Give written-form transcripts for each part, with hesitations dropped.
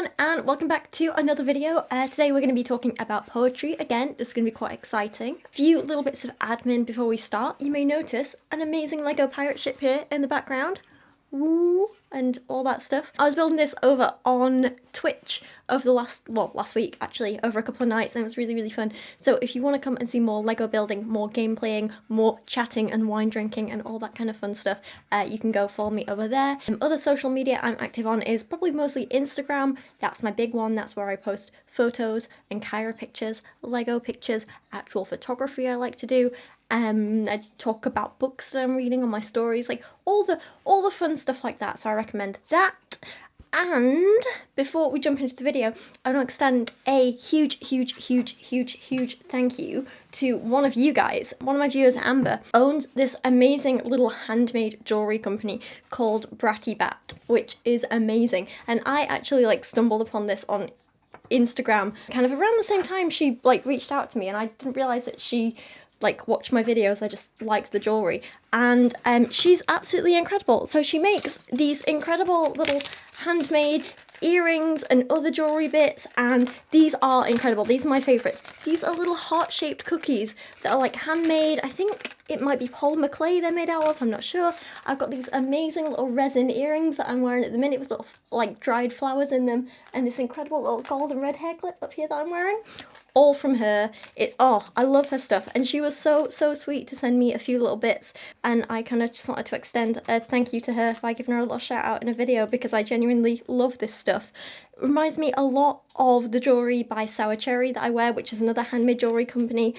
everyone, and welcome back to another video. Today we're going to be talking about poetry. Again, this is going to be quite exciting. A few little bits of admin before we start. You may notice an amazing Lego pirate ship here in the background. Woo! And all that stuff. I was building this over on Twitch over the last week actually, over a couple of nights, and it was really fun. So if you want to come and see more Lego building, more game playing, more chatting and wine drinking and all that kind of fun stuff, you can go follow me over there. Other social media I'm active on is probably mostly Instagram. That's my big one. That's where I post photos and Kyra pictures, Lego pictures, actual photography I like to do. I talk about books that I'm reading on my stories, like all the fun stuff like that, so I recommend that. And before we jump into the video, I want to extend a huge thank you to one of you guys. One of my viewers, Amber, owns this amazing little handmade jewellery company called Bratty Bat, which is amazing. And I actually stumbled upon this on Instagram kind of around the same time she reached out to me, and I didn't realise that she watch my videos. I just liked the jewellery, and she's absolutely incredible. So she makes these incredible little handmade earrings and other jewellery bits, and these are incredible. These are my favourites. These are little heart-shaped cookies that are handmade. I think it might be polymer clay they're made out of, I'm not sure. I've got these amazing little resin earrings that I'm wearing at the minute with little dried flowers in them, and this incredible little gold and red hair clip up here that I'm wearing. All from her. I love her stuff, and she was so sweet to send me a few little bits, and I kind of just wanted to extend a thank you to her by giving her a little shout out in a video, because I genuinely love this stuff. It reminds me a lot of the jewellery by Sour Cherry that I wear, which is another handmade jewellery company.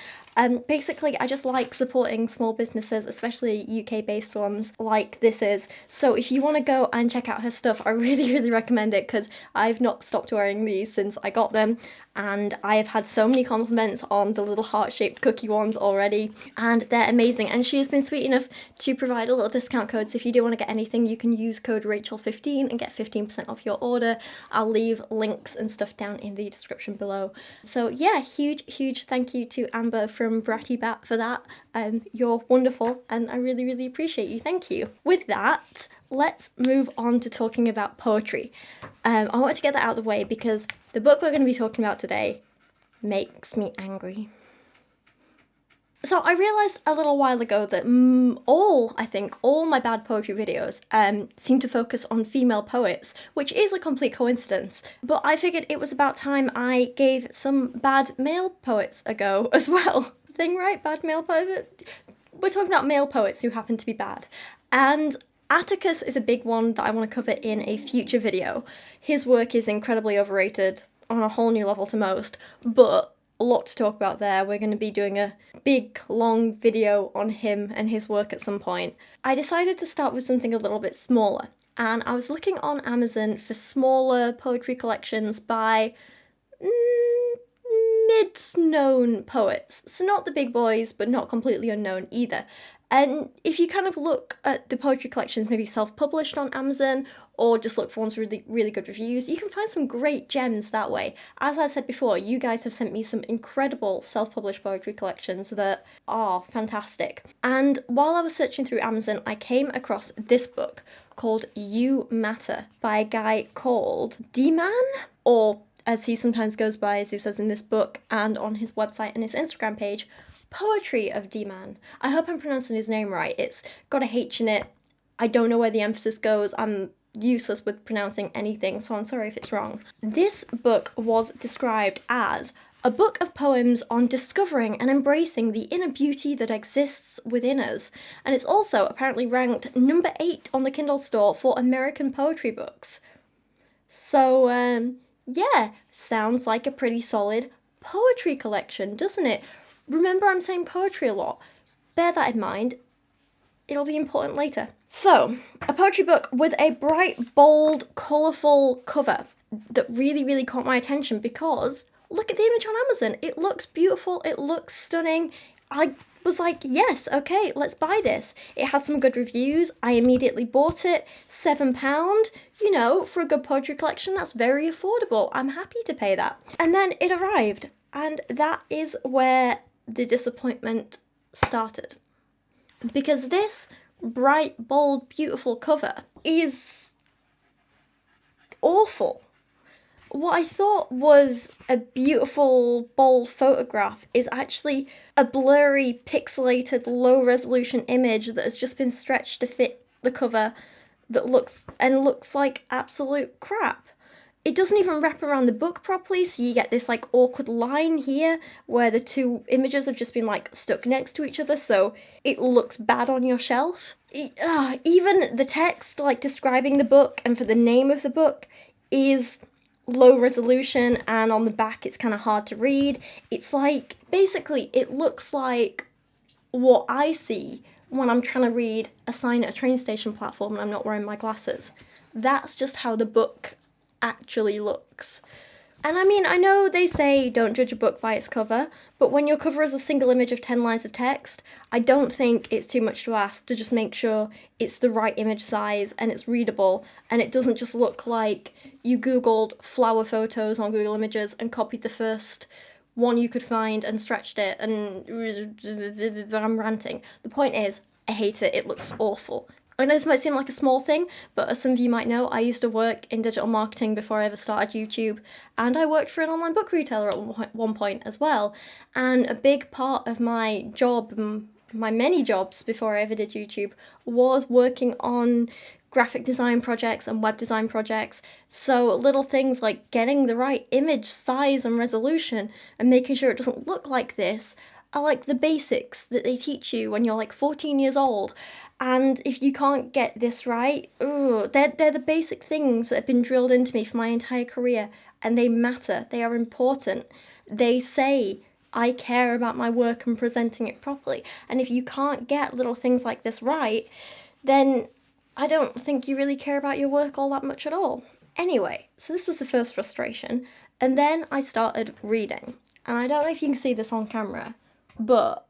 Basically, I just like supporting small businesses, especially UK-based ones like this is. So if you want to go and check out her stuff, I really recommend it, because I've not stopped wearing these since I got them, and I have had so many compliments on the little heart-shaped cookie ones already, and they're amazing. And she has been sweet enough to provide a little discount code, so if you do want to get anything, you can use code Rachel15 and get 15% off your order. I'll leave links and stuff down in the description below. So yeah, huge thank you to Amber from Bratty Bat for that. You're wonderful, and I really appreciate you. Thank you. With that, let's move on to talking about poetry. I wanted to get that out of the way because the book we're going to be talking about today makes me angry. So I realised a little while ago that I think all my bad poetry videos seem to focus on female poets, which is a complete coincidence. But I figured it was about time I gave some bad male poets a go as well. Thing, right? Bad male poet? We're talking about male poets who happen to be bad. And Atticus is a big one that I want to cover in a future video. His work is incredibly overrated on a whole new level to most, but a lot to talk about there. We're going to be doing a big long video on him and his work at some point. I decided to start with something a little bit smaller, and I was looking on Amazon for smaller poetry collections by mid-known poets. So not the big boys, but not completely unknown either. And if you kind of look at the poetry collections, maybe self-published on Amazon, or just look for ones with really good reviews, you can find some great gems that way. As I've said before, you guys have sent me some incredible self-published poetry collections that are fantastic. And while I was searching through Amazon, I came across this book called You Matter by a guy called Dhiman, or as he sometimes goes by, as he says in this book and on his website and his Instagram page, Poetry of Dhiman. I hope I'm pronouncing his name right. It's got a H in it. I don't know where the emphasis goes. I'm useless with pronouncing anything, so I'm sorry if it's wrong. This book was described as a book of poems on discovering and embracing the inner beauty that exists within us. And it's also apparently ranked number 8 on the Kindle store for American poetry books. So, yeah, sounds like a pretty solid poetry collection, doesn't it? Remember, I'm saying poetry a lot. Bear that in mind. It'll be important later. So, a poetry book with a bright, bold, colourful cover that really caught my attention, because look at the image on Amazon. It looks beautiful. It looks stunning. I was like, yes, okay, let's buy this. It had some good reviews. I immediately bought it. £7. You know, for a good poetry collection, that's very affordable. I'm happy to pay that. And then it arrived. And that is where the disappointment started. Because this bright, bold, beautiful cover is awful. what I thought was a beautiful, bold photograph is actually a blurry, pixelated, low-resolution image that has just been stretched to fit the cover that looks like absolute crap. It doesn't even wrap around the book properly, so you get this like awkward line here where the two images have just been like stuck next to each other, so it looks bad on your shelf. Even the text like describing the book and for the name of the book is low resolution, and on the back it's kind of hard to read. It's like, basically it looks like what I see when I'm trying to read a sign at a train station platform and I'm not wearing my glasses. That's just how the book actually looks. And I mean, I know they say don't judge a book by its cover, but when your cover is a single image of 10 lines of text, I don't think it's too much to ask to just make sure it's the right image size and it's readable and it doesn't just look like you googled flower photos on Google Images and copied the first one you could find and stretched it and I'm ranting. The point is, I hate it. It looks awful. I know this might seem like a small thing, but as some of you might know, I used to work in digital marketing before I ever started YouTube, and I worked for an online book retailer at one point as well. And a big part of my job, my many jobs before I ever did YouTube, was working on graphic design projects and web design projects. So little things like getting the right image size and resolution and making sure it doesn't look like this are like the basics that they teach you when you're like 14 years old. And if you can't get this right, they're the basic things that have been drilled into me for my entire career, and they matter. They are important. They say I care about my work and presenting it properly. And if you can't get little things like this right, then I don't think you really care about your work all that much at all. Anyway, so this was the first frustration. And then I started reading. And I don't know if you can see this on camera, but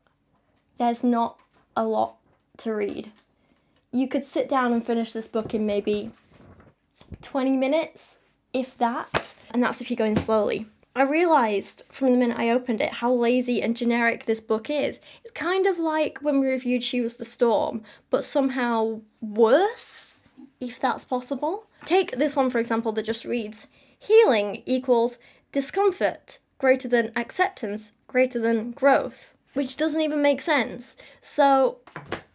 there's not a lot to read. You could sit down and finish this book in maybe 20 minutes, if that, and that's if you're going slowly. I realised from the minute I opened it how lazy and generic this book is. It's kind of like when we reviewed She Was the Storm, but somehow worse, if that's possible. Take this one, for example, that just reads, healing equals discomfort greater than acceptance greater than growth, which doesn't even make sense. So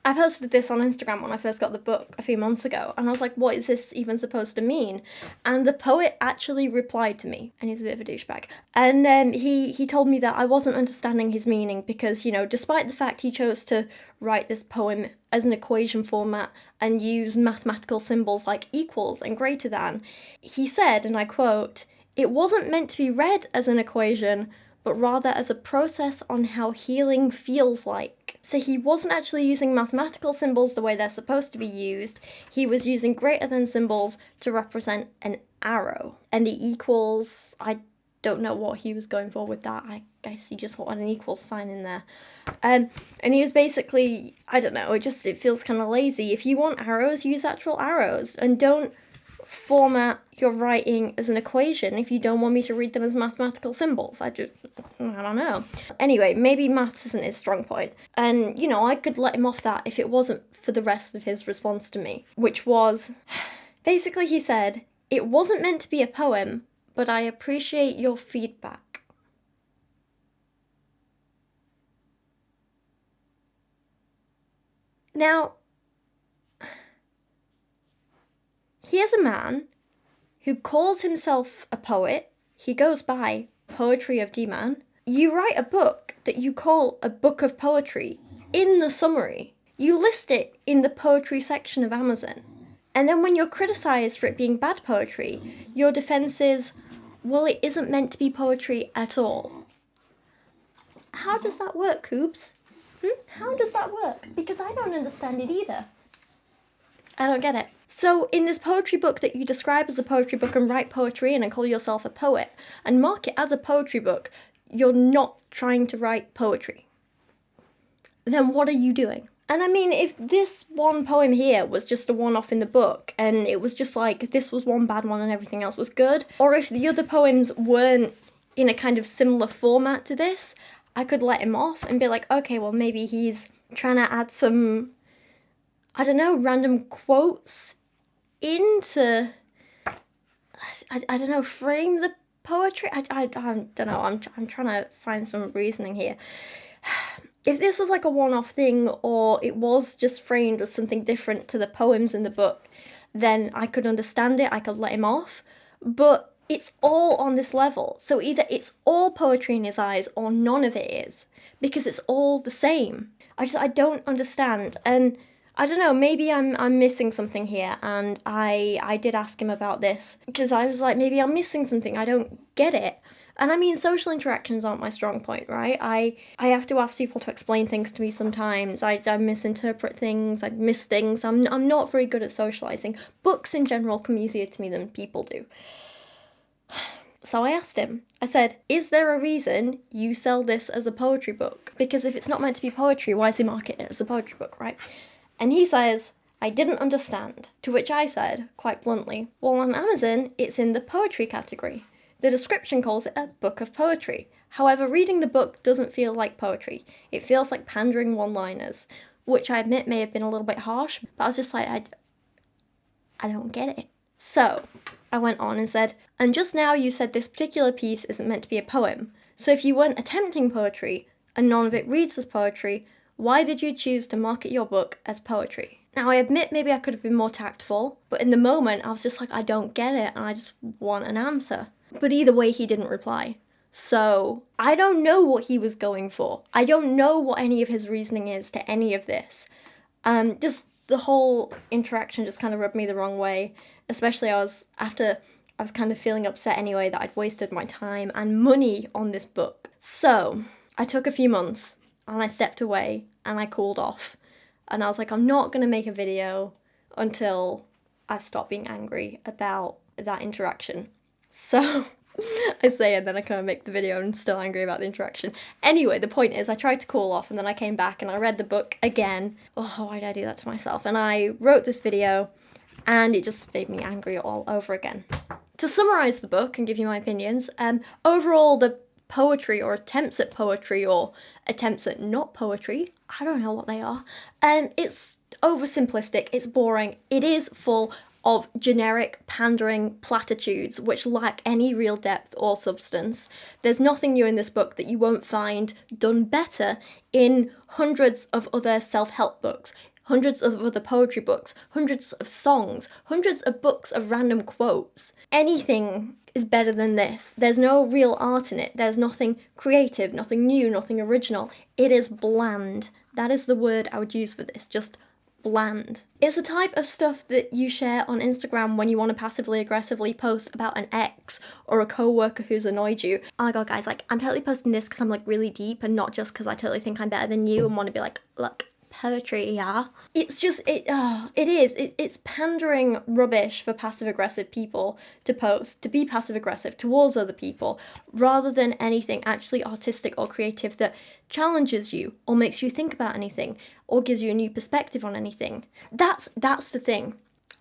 I posted this on Instagram when I first got the book a few months ago, and I was like, what is this even supposed to mean? And the poet actually replied to me, and he's a bit of a douchebag. And he told me that I wasn't understanding his meaning because, you know, despite the fact he chose to write this poem as an equation format and use mathematical symbols like equals and greater than, he said, and I quote, "It wasn't meant to be read as an equation, but rather as a process on how healing feels like." So he wasn't actually using mathematical symbols the way they're supposed to be used. He was using greater than symbols to represent an arrow. And the equals, I don't know what he was going for with that. I guess he just wanted an equals sign in there. And he was basically, I don't know, it feels kind of lazy. If you want arrows, use actual arrows, and don't format your writing as an equation if you don't want me to read them as mathematical symbols. I don't know. Anyway, maybe maths isn't his strong point. And, you know, I could let him off that if it wasn't for the rest of his response to me, which was, basically he said, "It wasn't meant to be a poem, but I appreciate your feedback." Now, here's a man who calls himself a poet. He goes by Poetry of Dhiman. You write a book that you call a book of poetry in the summary. You list it in the poetry section of Amazon. And then when you're criticised for it being bad poetry, your defence is, well, it isn't meant to be poetry at all. How does that work, Coobs? How does that work? Because I don't understand it either. I don't get it. So in this poetry book that you describe as a poetry book and write poetry in and call yourself a poet and mark it as a poetry book, you're not trying to write poetry. Then what are you doing? And I mean, if this one poem here was just a one-off in the book and it was just like this was one bad one and everything else was good, or if the other poems weren't in a kind of similar format to this, I could let him off and be like, okay, well maybe he's trying to add some, I don't know, random quotes into I don't know, frame the poetry? I don't know, I'm trying to find some reasoning here. If this was like a one-off thing, or it was just framed as something different to the poems in the book, then I could understand it, I could let him off. But it's all on this level, so either it's all poetry in his eyes or none of it is, because it's all the same. I don't understand, and I don't know, maybe I'm missing something here, and I did ask him about this, because I was like, maybe I'm missing something, I don't get it. And I mean, social interactions aren't my strong point, right? I have to ask people to explain things to me sometimes. I misinterpret things, I miss things. I'm not very good at socialising. Books in general come easier to me than people do. So I asked him, I said, is there a reason you sell this as a poetry book? Because if it's not meant to be poetry, why is he marketing it as a poetry book, right? And he says, I didn't understand. To which I said, quite bluntly, well, on Amazon, it's in the poetry category. The description calls it a book of poetry. However, reading the book doesn't feel like poetry. It feels like pandering one-liners, which I admit may have been a little bit harsh, but I was just like, I don't get it. So I went on and said, and just now you said this particular piece isn't meant to be a poem. So if you weren't attempting poetry, and none of it reads as poetry, why did you choose to market your book as poetry? Now, I admit maybe I could have been more tactful, but in the moment I was just like, I don't get it, and I just want an answer. But either way, he didn't reply. So I don't know what he was going for. I don't know what any of his reasoning is to any of this. Just the whole interaction just kind of rubbed me the wrong way. Especially I was kind of feeling upset anyway that I'd wasted my time and money on this book. So I took a few months and I stepped away and I cooled off. And I was like, I'm not going to make a video until I stop being angry about that interaction. So I say, and then I kind of make the video and I'm still angry about the interaction. Anyway, the point is I tried to cool off and then I came back and I read the book again. Oh, why did I do that to myself? And I wrote this video and it just made me angry all over again. To summarise the book and give you my opinions, overall the poetry or attempts at poetry or attempts at not poetry, I don't know what they are, it's oversimplistic, it's boring, it is full of generic pandering platitudes which lack any real depth or substance. There's nothing new in this book that you won't find done better in hundreds of other self-help books, hundreds of other poetry books, hundreds of songs, hundreds of books of random quotes. Anything is better than this. There's no real art in it. There's nothing creative, nothing new, nothing original. It is bland. That is the word I would use for this, just bland. It's the type of stuff that you share on Instagram when you want to passively aggressively post about an ex or a co-worker who's annoyed you. Oh my god, guys, like, I'm totally posting this because I'm like really deep and not just because I totally think I'm better than you and want to be like, look, poetry, yeah. It's just, it's pandering rubbish for passive-aggressive people to post, to be passive-aggressive towards other people, rather than anything actually artistic or creative that challenges you, or makes you think about anything, or gives you a new perspective on anything. That's the thing.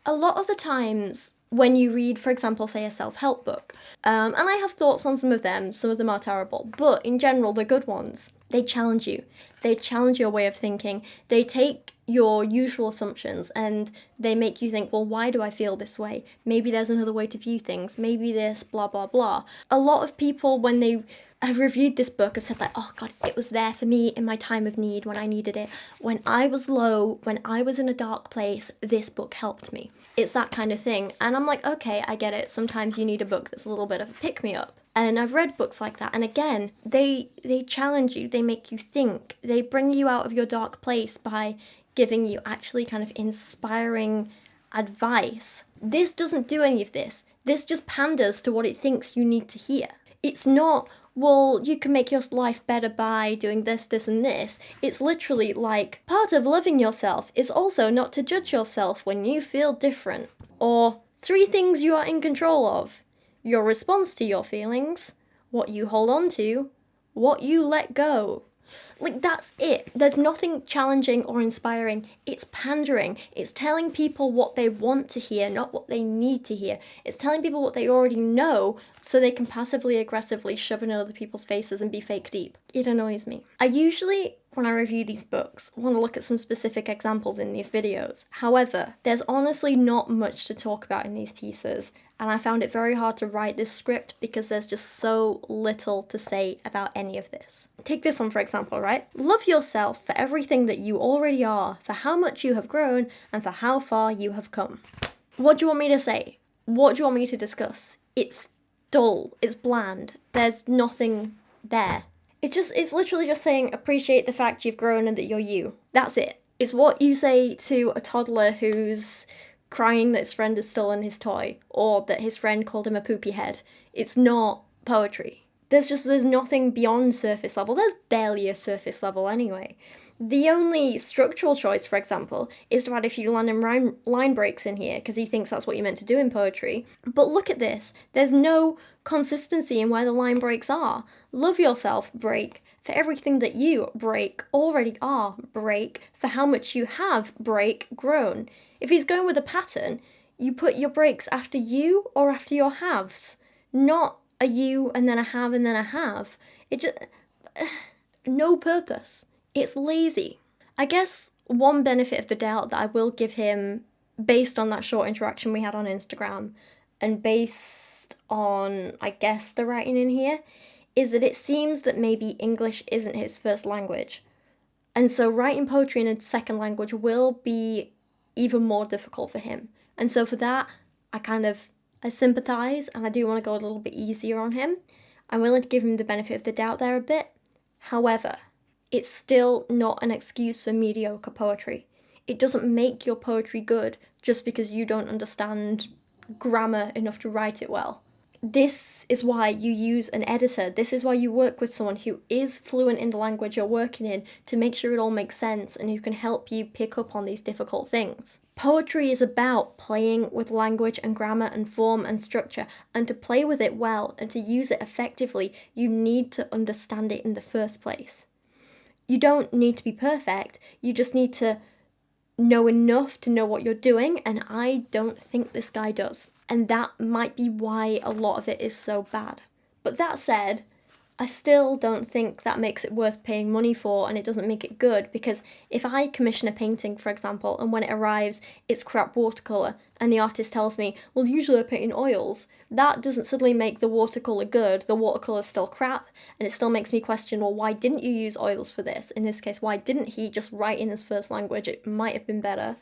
A lot of the times, when you read, for example, say a self-help book, and I have thoughts on some of them are terrible, but in general, the good ones, they challenge you. They challenge your way of thinking. They take your usual assumptions and they make you think, well, why do I feel this way? Maybe there's another way to view things. Maybe this, blah, blah, blah. A lot of people, when they have reviewed this book, have said like, oh God, it was there for me in my time of need when I needed it. When I was low, when I was in a dark place, this book helped me. It's that kind of thing. And I'm like, okay, I get it. Sometimes you need a book that's a little bit of a pick-me-up. And I've read books like that, and again, they challenge you, they make you think, they bring you out of your dark place by giving you actually kind of inspiring advice. This doesn't do any of this. This just panders to what it thinks you need to hear. It's not, well, you can make your life better by doing this, this, and this. It's literally like, part of loving yourself is also not to judge yourself when you feel different. Or 3 things you are in control of. Your response to your feelings, what you hold on to, what you let go. Like, that's it. There's nothing challenging or inspiring. It's pandering. It's telling people what they want to hear, not what they need to hear. It's telling people what they already know so they can passively aggressively shove it in other people's faces and be fake deep. It annoys me. I usually, when I review these books, want to look at some specific examples in these videos. However, there's honestly not much to talk about in these pieces, and I found it very hard to write this script because there's just so little to say about any of this. Take this one for example, right? Love yourself for everything that you already are, for how much you have grown, and for how far you have come. What do you want me to say? What do you want me to discuss? It's dull, it's bland, there's nothing there. It's literally just saying appreciate the fact you've grown and that you're you. That's it. It's what you say to a toddler who's crying that his friend has stolen his toy, or that his friend called him a poopy head. It's not poetry. There's nothing beyond surface level. There's barely a surface level anyway. The only structural choice, for example, is to add a few line breaks in here, because he thinks that's what you're meant to do in poetry. But look at this. There's no consistency in where the line breaks are. Love yourself, break. For everything that you, break, already are, break. For how much you have, break, grown. If he's going with a pattern, you put your breaks after you or after your haves. Not a you and then a have and then a have. It just... no purpose. It's lazy. I guess one benefit of the doubt that I will give him, based on that short interaction we had on Instagram, and based on, I guess, the writing in here, is that it seems that maybe English isn't his first language. And so writing poetry in a second language will be even more difficult for him. And so for that, I sympathise, and I do want to go a little bit easier on him. I'm willing to give him the benefit of the doubt there a bit. However, it's still not an excuse for mediocre poetry. It doesn't make your poetry good just because you don't understand grammar enough to write it well. This is why you use an editor. This is why you work with someone who is fluent in the language you're working in to make sure it all makes sense and who can help you pick up on these difficult things. Poetry is about playing with language and grammar and form and structure, and to play with it well and to use it effectively, you need to understand it in the first place. You don't need to be perfect, you just need to know enough to know what you're doing, and I don't think this guy does. And that might be why a lot of it is so bad. But that said, I still don't think that makes it worth paying money for, and it doesn't make it good, because if I commission a painting, for example, and when it arrives it's crap watercolour, and the artist tells me, well, usually I paint in oils, that doesn't suddenly make the watercolour good. The watercolour's still crap, and it still makes me question, well, why didn't you use oils for this? In this case, why didn't he just write in his first language? It might have been better.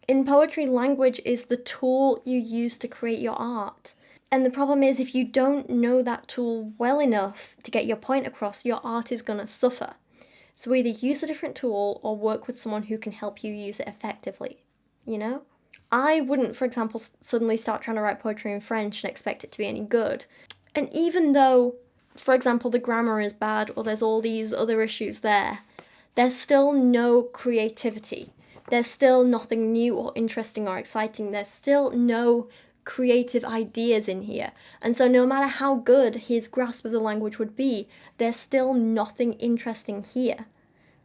In poetry, language is the tool you use to create your art. And the problem is, if you don't know that tool well enough to get your point across, your art is going to suffer. So either use a different tool or work with someone who can help you use it effectively, you know? I wouldn't, for example, suddenly start trying to write poetry in French and expect it to be any good. And even though, for example, the grammar is bad or there's all these other issues there, there's still no creativity. There's still nothing new or interesting or exciting. There's still no creative ideas in here. And so no matter how good his grasp of the language would be, there's still nothing interesting here.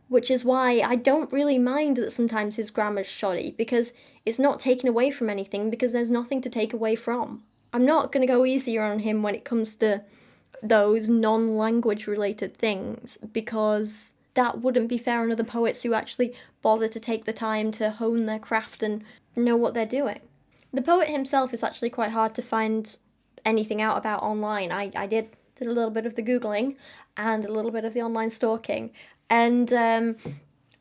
Which is why I don't really mind that sometimes his grammar's shoddy, because it's not taken away from anything, because there's nothing to take away from. I'm not going to go easier on him when it comes to those non-language related things, because that wouldn't be fair on other poets who actually bother to take the time to hone their craft and know what they're doing. The poet himself is actually quite hard to find anything out about online. I did a little bit of the Googling and a little bit of the online stalking, and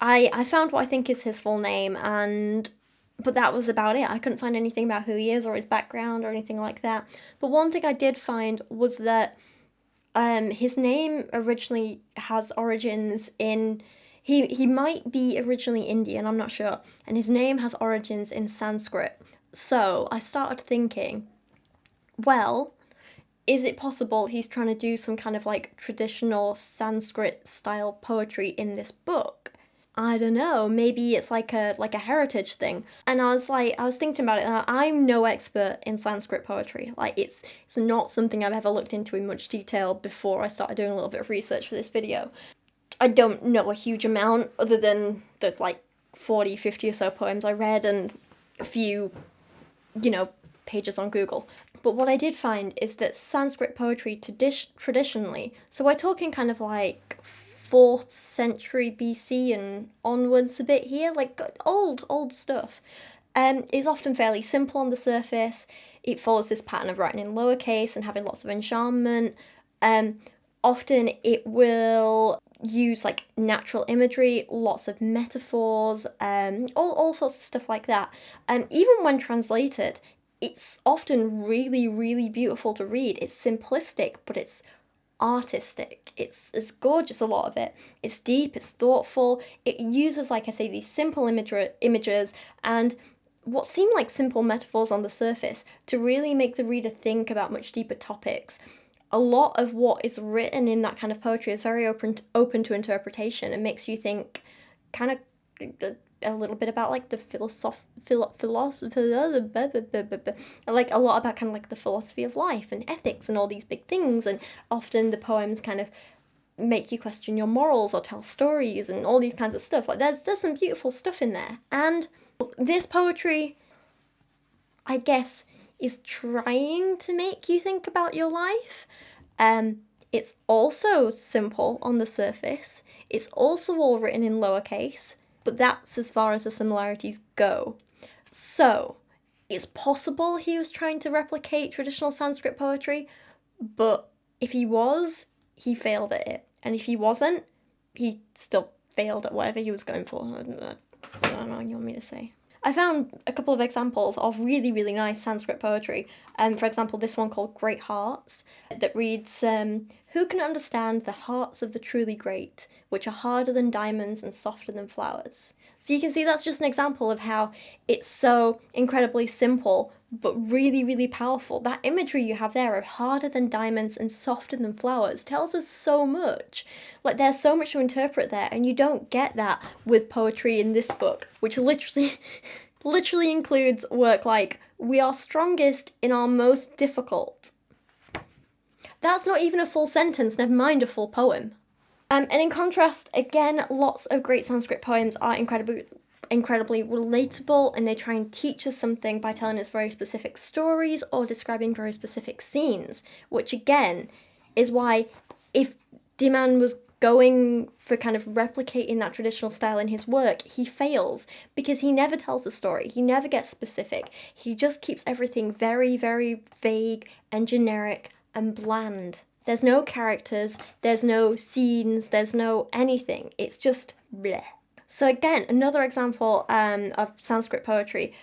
I found what I think is his full name, but that was about it. I couldn't find anything about who he is or his background or anything like that. But one thing I did find was that his name originally has origins in... He might be originally Indian, I'm not sure, and his name has origins in Sanskrit. So I started thinking, well, is it possible he's trying to do some kind of like traditional Sanskrit style poetry in this book? I don't know, maybe it's like a heritage thing. And I was thinking about it, and I'm no expert in Sanskrit poetry. Like, it's not something I've ever looked into in much detail before I started doing a little bit of research for this video. I don't know a huge amount other than the like 40, 50 or so poems I read and a few, pages on Google. But what I did find is that Sanskrit poetry traditionally, so we're talking kind of like 4th century BC and onwards a bit here, like old stuff, is often fairly simple on the surface. it follows this pattern of writing in lowercase and having lots of enchantment. Often it will use like natural imagery, lots of metaphors, all sorts of stuff like that. Even when translated, it's often really, really beautiful to read. It's simplistic, but it's artistic. It's gorgeous, a lot of it. It's deep, it's thoughtful. It uses, like I say, these simple images and what seem like simple metaphors on the surface to really make the reader think about much deeper topics. A lot of what is written in that kind of poetry is very open to interpretation and makes you think kind of a little bit about like the like a lot about kind of like the philosophy of life and ethics and all these big things. And often the poems kind of make you question your morals or tell stories and all these kinds of stuff. Like there's some beautiful stuff in there. And this poetry, I guess, is trying to make you think about your life. It's also simple on the surface. It's also all written in lowercase, but that's as far as the similarities go. So, it's possible he was trying to replicate traditional Sanskrit poetry, but if he was, he failed at it. And if he wasn't, he still failed at whatever he was going for. I don't know what you want me to say. I found a couple of examples of really, really nice Sanskrit poetry. For example, this one called Great Hearts, that reads, who can understand the hearts of the truly great, which are harder than diamonds and softer than flowers? So you can see that's just an example of how it's so incredibly simple, but really, really powerful. That imagery you have there of harder than diamonds and softer than flowers tells us so much. Like, there's so much to interpret there, and you don't get that with poetry in this book, which literally includes work like, we are strongest in our most difficult. That's not even a full sentence, never mind a full poem. And in contrast, again, lots of great Sanskrit poems are incredibly relatable, and they try and teach us something by telling us very specific stories or describing very specific scenes, which again is why if Dhiman was going for kind of replicating that traditional style in his work, he fails because he never tells the story, he never gets specific, he just keeps everything very, very vague and generic and bland. There's no characters, there's no scenes, there's no anything. It's just bleh. So again, another example of Sanskrit poetry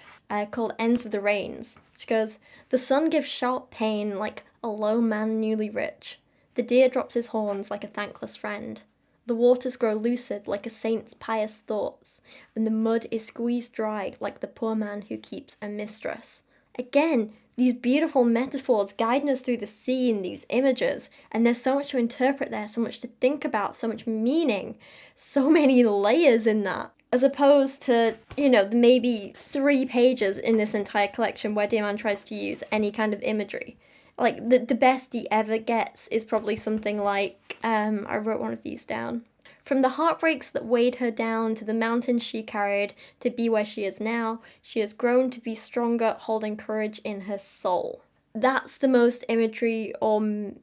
called Ends of the Rains, which goes, the sun gives sharp pain like a low man newly rich. The deer drops his horns like a thankless friend. The waters grow lucid like a saint's pious thoughts, and the mud is squeezed dry like the poor man who keeps a mistress. Again, these beautiful metaphors guiding us through the scene, these images, and there's so much to interpret there, so much to think about, so much meaning, so many layers in that. As opposed to, maybe 3 pages in this entire collection where Dhiman tries to use any kind of imagery. Like, the best he ever gets is probably something like, I wrote one of these down. From the heartbreaks that weighed her down to the mountains she carried to be where she is now, she has grown to be stronger, holding courage in her soul. That's the most imagery or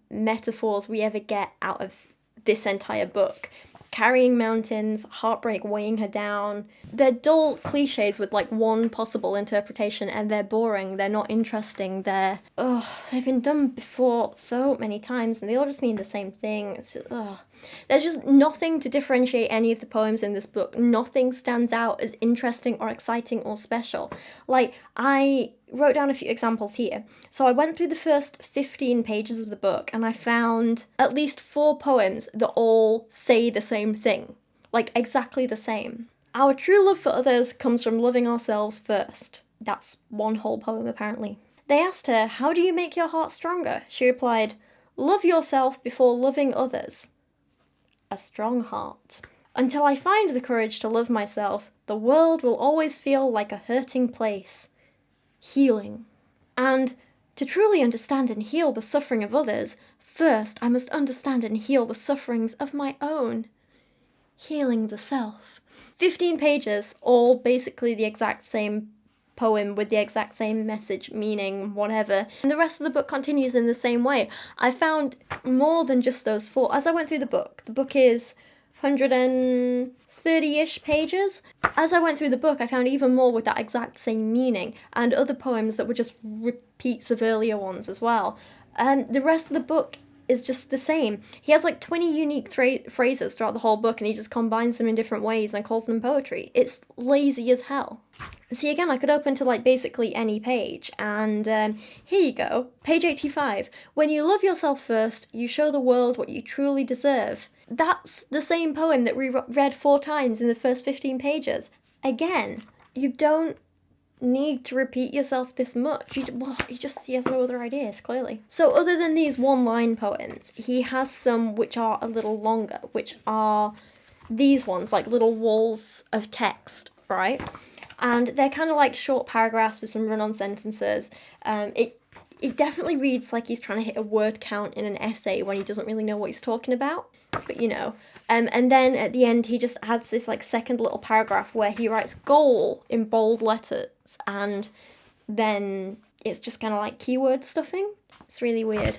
metaphors we ever get out of this entire book. Carrying mountains, heartbreak weighing her down. They're dull cliches with like one possible interpretation, and they're boring, they're not interesting, they've been done before so many times and they all just mean the same thing. There's just nothing to differentiate any of the poems in this book. Nothing stands out as interesting or exciting or special. Like, I wrote down a few examples here. So I went through the first 15 pages of the book and I found at least 4 poems that all say the same thing. Like, exactly the same. Our true love for others comes from loving ourselves first. That's one whole poem, apparently. They asked her, how do you make your heart stronger? She replied, love yourself before loving others. A strong heart. Until I find the courage to love myself, the world will always feel like a hurting place. Healing. And to truly understand and heal the suffering of others, first I must understand and heal the sufferings of my own. Healing the self. 15 pages, all basically the exact same poem with the exact same message, meaning, whatever. And the rest of the book continues in the same way. I found more than just those 4. As I went through the book is 130-ish pages. As I went through the book, I found even more with that exact same meaning, and other poems that were just repeats of earlier ones as well. The rest of the book is just the same. He has like 20 unique phrases throughout the whole book, and he just combines them in different ways and calls them poetry. It's lazy as hell. See, again, I could open to like basically any page, and here you go, page 85. When you love yourself first, you show the world what you truly deserve. That's the same poem that we read 4 times in the first 15 pages. Again, you don't need to repeat yourself this much. He has no other ideas, clearly. So other than these one-line poems, he has some which are a little longer, which are these ones, like little walls of text, right? And they're kind of like short paragraphs with some run-on sentences. It definitely reads like he's trying to hit a word count in an essay when he doesn't really know what he's talking about, but you know. And then at the end, he just adds this like second little paragraph where he writes goal in bold letters, and then it's just kind of like keyword stuffing. It's really weird.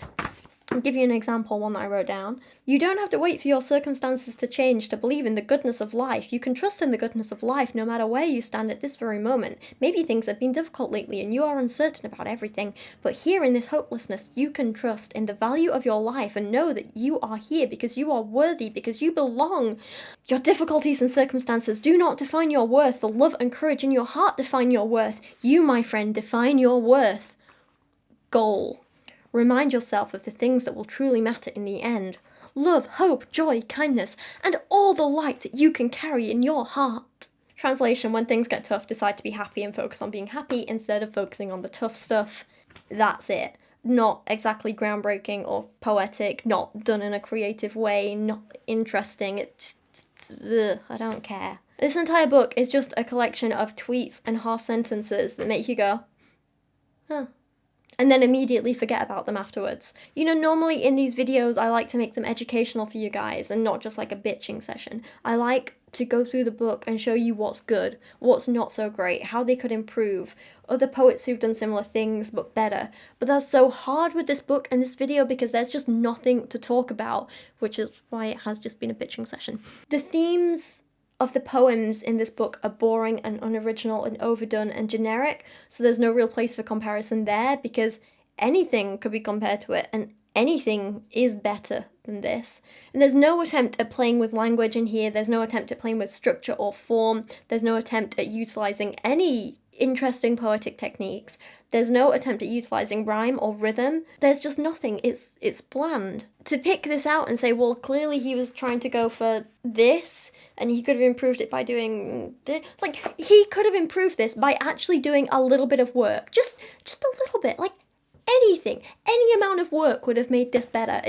I'll give you an example, one that I wrote down. You don't have to wait for your circumstances to change to believe in the goodness of life. You can trust in the goodness of life no matter where you stand at this very moment. Maybe things have been difficult lately and you are uncertain about everything, but here in this hopelessness, you can trust in the value of your life and know that you are here because you are worthy, because you belong. Your difficulties and circumstances do not define your worth. The love and courage in your heart define your worth. You, my friend, define your worth. Goal. Remind yourself of the things that will truly matter in the end. Love, hope, joy, kindness, and all the light that you can carry in your heart. Translation: when things get tough, decide to be happy and focus on being happy instead of focusing on the tough stuff. That's it. Not exactly groundbreaking or poetic, not done in a creative way, not interesting. I don't care. This entire book is just a collection of tweets and half sentences that make you go, huh. And then immediately forget about them afterwards. You know, normally in these videos, I like to make them educational for you guys and not just like a bitching session. I like to go through the book and show you what's good, what's not so great, how they could improve, other poets who've done similar things but better. But that's so hard with this book and this video because there's just nothing to talk about, which is why it has just been a bitching session. The themes of the poems in this book are boring and unoriginal and overdone and generic, so there's no real place for comparison there because anything could be compared to it and anything is better than this. And there's no attempt at playing with language in here, there's no attempt at playing with structure or form, there's no attempt at utilising any interesting poetic techniques, there's no attempt at utilising rhyme or rhythm, there's just nothing, it's bland. To pick this out and say, well, clearly he was trying to go for this, and he could have improved it by doing this, like, he could have improved this by actually doing a little bit of work, just a little bit, like, anything, any amount of work would have made this better.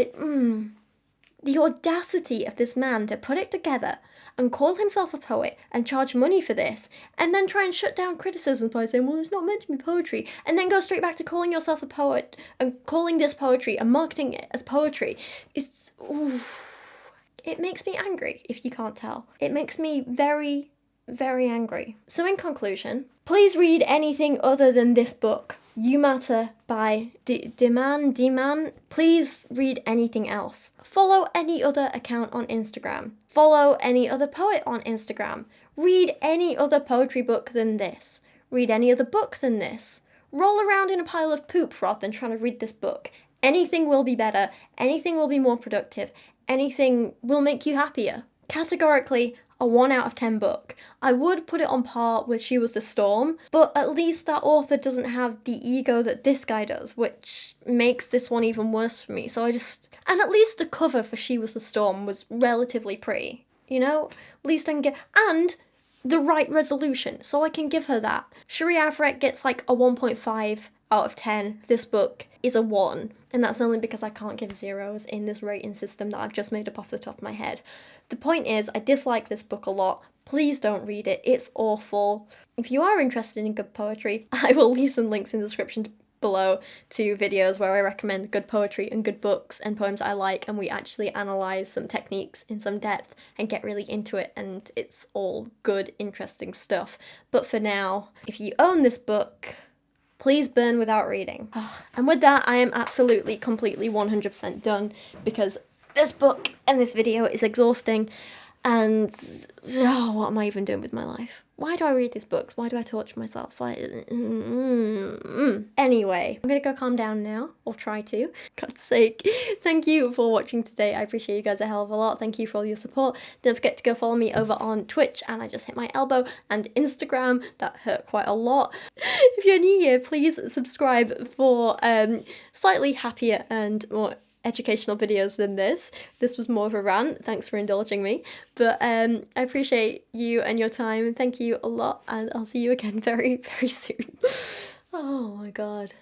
The audacity of this man to put it together and call himself a poet and charge money for this, and then try and shut down criticisms by saying, well, it's not meant to be poetry, and then go straight back to calling yourself a poet and calling this poetry and marketing it as poetry. It makes me angry, if you can't tell. It makes me very, very angry. So in conclusion, please read anything other than this book. You Matter by Dhiman. Please read anything else. Follow any other account on Instagram. Follow any other poet on Instagram. Read any other poetry book than this. Read any other book than this. Roll around in a pile of poop rather than trying to read this book. Anything will be better. Anything will be more productive. Anything will make you happier. Categorically, a 1 out of 10 book. I would put it on par with She Was the Storm, but at least that author doesn't have the ego that this guy does, which makes this one even worse for me. And at least the cover for She Was the Storm was relatively pretty, you know? At least I can get, and the right resolution, so I can give her that. Shri Avret gets like a 1.5 out of 10. This book is a 1, and that's only because I can't give zeros in this rating system that I've just made up off the top of my head. The point is, I dislike this book a lot. Please don't read it, it's awful. If you are interested in good poetry, I will leave some links in the description below to videos where I recommend good poetry and good books and poems I like, and we actually analyse some techniques in some depth and get really into it, and it's all good, interesting stuff. But for now, if you own this book, please burn without reading. And with that, I am absolutely, completely, 100% done, because this book and this video is exhausting. And oh, what am I even doing with my life? Why do I read these books? Why do I torture myself? Anyway, I'm gonna go calm down now, or try to. God's sake. Thank you for watching today. I appreciate you guys a hell of a lot. Thank you for all your support. Don't forget to go follow me over on Twitch, and I just hit my elbow, and Instagram. That hurt quite a lot. If you're new here, please subscribe for slightly happier and more educational videos than this. This was more of a rant. Thanks for indulging me. But I appreciate you and your time, and thank you a lot, and I'll see you again very, very soon. Oh my god.